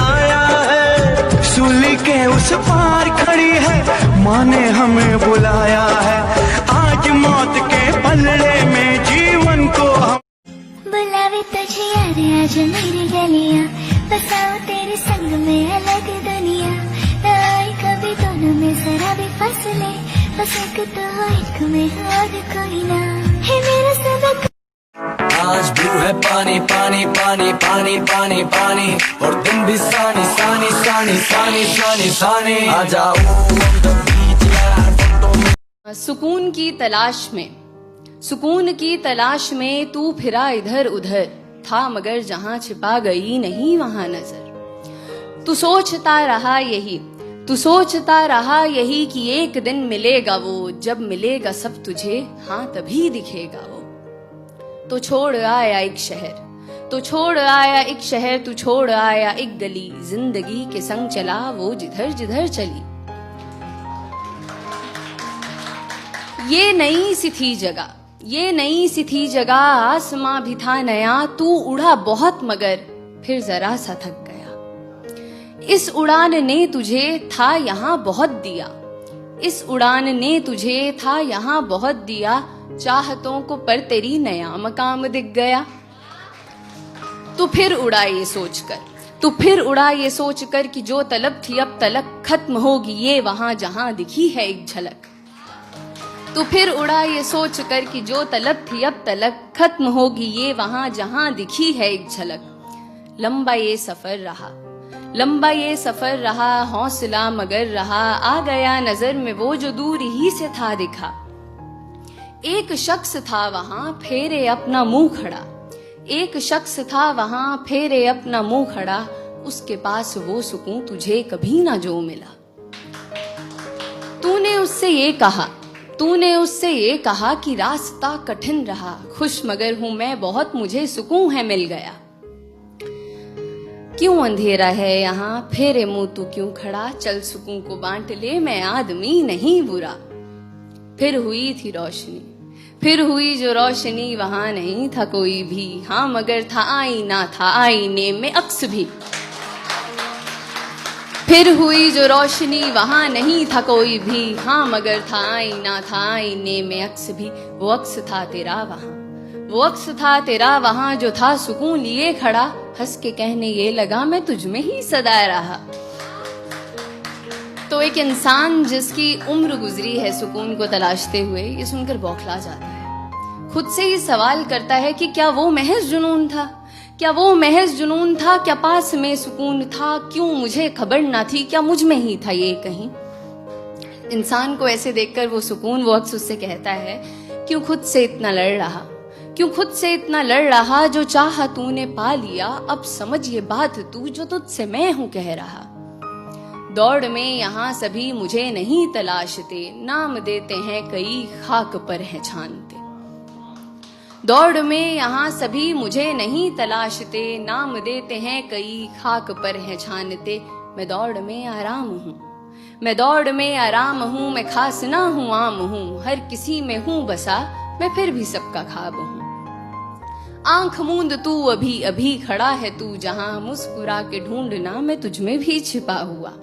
आया है। सूली के उस पार खड़ी है माँ ने हमें बुलाया है। आज मौत के पलड़े में जीवन को हम बुलावे तुझे याद आज मेरी गलियां, बसाओ तेरे संग में अलग दुनिया। न आए कभी दोनों में जरा भी फसले, बस एक तो एक में और कोई ना है मेरा सबक। आज ब्लू है पानी पानी पानी पानी पानी पानी, और दिन भी सानी सानी सानी सानी सानी सानी। आ जाओ सुकून की तलाश में, सुकून की तलाश में तू फिरा इधर उधर, था मगर जहां छिपा गई नहीं वहां नजर। तू सोचता रहा यही, तू सोचता रहा यही कि एक दिन मिलेगा वो, जब मिलेगा सब तुझे हाँ तभी दिखेगा वो। तो छोड़ आया एक शहर, तो छोड़ आया एक शहर, तू छोड़ आया एक गली, जिंदगी के संग चला वो जिधर जिधर चली। ये नई सी थी जगह, ये नई सी थी जगह, आसमां भी था नया, तू उड़ा बहुत मगर फिर जरा सा थक गया। इस उड़ान ने तुझे था यहाँ बहुत दिया, इस उड़ान ने तुझे था यहाँ बहुत दिया, चाहतों को पर तेरी नया मकाम दिख गया। तू फिर उड़ा ये सोचकर, तू फिर उड़ा ये सोचकर कि जो तलब थी अब तलक खत्म होगी ये वहां जहां दिखी है एक झलक। तू फिर उड़ा ये सोचकर कि जो तलब थी अब तलक खत्म होगी ये वहां जहां दिखी है एक झलक। लंबा ये सफर रहा, लंबा ये सफर रहा, हौसला मगर रहा, आ गया नजर में वो जो दूर ही से था दिखा। एक शख्स था वहां फेरे अपना मुंह खड़ा, एक शख्स था वहां फेरे अपना मुंह खड़ा, उसके पास वो सुकून तुझे कभी ना जो मिला। तूने उससे ये कहा, तूने उससे ये कहा कि रास्ता कठिन रहा, खुश मगर हूं मैं बहुत, मुझे सुकून है मिल गया। क्यों अंधेरा है यहाँ फेरे मुंह तू क्यों खड़ा, चल सुकून को बांट ले मैं आदमी नहीं बुरा। फिर हुई थी रोशनी, फिर हुई जो रोशनी, वहां नहीं था कोई भी, हाँ मगर था आईना, था आईने में अक्स भी। फिर हुई जो रोशनी वहां नहीं था कोई भी, हाँ मगर था आईना, था आईने में अक्स भी। वो अक्स था तेरा वहां, वो अक्स था तेरा वहां, जो था सुकून लिए खड़ा, हंस के कहने ये लगा मैं तुझ में ही सदा रहा। तो एक इंसान जिसकी उम्र गुजरी है सुकून को तलाशते हुए, ये सुनकर बौखला जाता है। खुद से ही सवाल करता है कि क्या वो महज जुनून था, क्या वो महज जुनून था, क्या पास में सुकून था, क्यों मुझे खबर ना थी, क्या मुझ में ही था ये कहीं। इंसान को ऐसे देखकर वो सुकून, वो अक्स उससे कहता है क्यों खुद से इतना लड़ रहा, क्यों खुद से इतना लड़ रहा, जो चाहा तूने पा लिया, अब समझ ये बात तू जो तुझसे मैं हूं कह रहा। दौड़ में यहाँ सभी मुझे नहीं तलाशते, नाम देते हैं कई खाक पर है छानते। दौड़ में यहाँ सभी मुझे नहीं तलाशते, नाम देते हैं कई खाक पर है छानते। मैं दौड़ में आराम हूँ, मैं दौड़ में आराम हूँ, मैं खास ना हूँ आम हूँ, हर किसी में हूँ बसा, मैं फिर भी सबका ख्वाब हूँ। आंख मूंद तू अभी अभी खड़ा है तू जहां, मुस्कुरा के ढूंढना मैं तुझ में भी छिपा हुआ।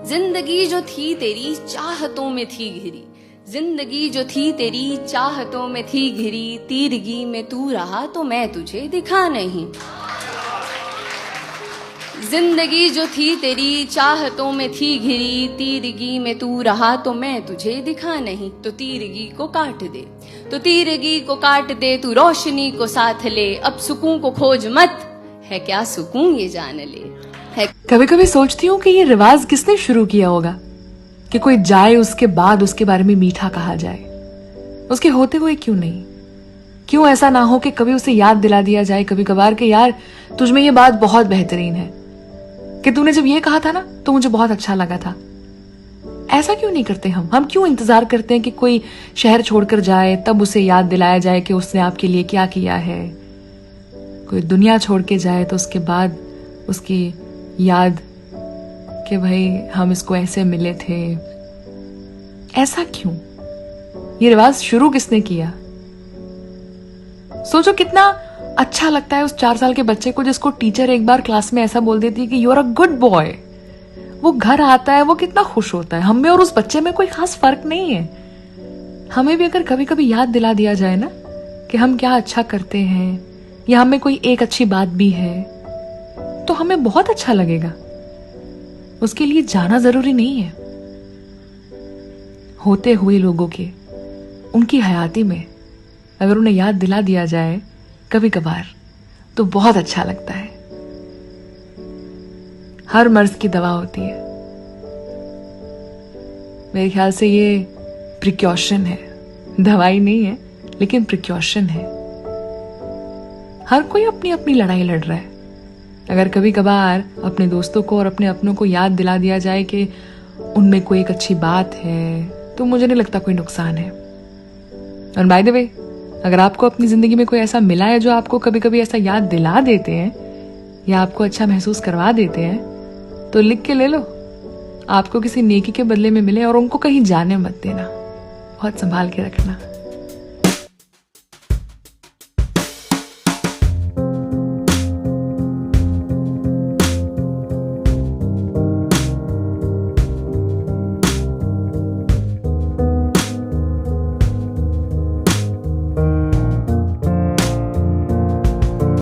जिंदगी जो थी तेरी चाहतों में थी घिरी, जिंदगी जो थी तेरी चाहतों में थी घिरी, तीरगी में तू रहा तो मैं तुझे दिखा नहीं। जिंदगी जो थी तेरी चाहतों में थी घिरी, तीरगी में तू रहा तो मैं तुझे दिखा नहीं। तो तीरगी को काट दे, तो तीरगी को काट दे, तू रोशनी को साथ ले, अब सुकून को खोज मत, है क्या सुकून ये जान ले। है कभी कभी सोचती हूँ कि ये रिवाज किसने शुरू किया होगा कि कोई जाए उसके बाद उसके बारे में मीठा कहा जाए, उसके होते हुए क्यों नहीं। क्यों ऐसा ना हो कि कभी उसे याद दिला दिया जाए कभी कभार कि यार तुझमें ये बात बहुत बेहतरीन है, कि तूने जब ये कहा था ना तो मुझे बहुत अच्छा लगा था। ऐसा क्यों नहीं करते हम क्यों इंतजार करते हैं कि कोई शहर छोड़कर जाए तब उसे याद दिलाया जाए कि उसने आपके लिए क्या किया है। कोई दुनिया छोड़ के जाए तो उसके बाद उसकी याद कि भाई हम इसको ऐसे मिले थे। ऐसा क्यों? ये रिवाज शुरू किसने किया? सोचो कितना अच्छा लगता है उस 4 साल के बच्चे को जिसको टीचर एक बार क्लास में ऐसा बोल देती है कि you are a good boy. वो घर आता है, वो कितना खुश होता है। हम में और उस बच्चे में कोई खास फर्क नहीं है। हमें भी अगर कभी कभी याद दिला दिया जाए ना कि हम क्या अच्छा करते हैं या हमें कोई एक अच्छी बात भी है, तो हमें बहुत अच्छा लगेगा। उसके लिए जाना जरूरी नहीं है। होते हुए लोगों के, उनकी हयाती में अगर उन्हें याद दिला दिया जाए कभी कभार, तो बहुत अच्छा लगता है। हर मर्ज की दवा होती है। मेरे ख्याल से ये प्रिकॉशन है, दवाई नहीं है, लेकिन प्रिकॉशन है। हर कोई अपनी अपनी लड़ाई लड़ रहा है। अगर कभी कभार अपने दोस्तों को और अपने अपनों को याद दिला दिया जाए कि उनमें कोई एक अच्छी बात है, तो मुझे नहीं लगता कोई नुकसान है। और बाय द वे, अगर आपको अपनी जिंदगी में कोई ऐसा मिला है जो आपको कभी कभी ऐसा याद दिला देते हैं या आपको अच्छा महसूस करवा देते हैं, तो लिख के ले लो। आपको किसी नेकी के बदले में मिले और उनको कहीं जाने मत देना। बहुत संभाल के रखना।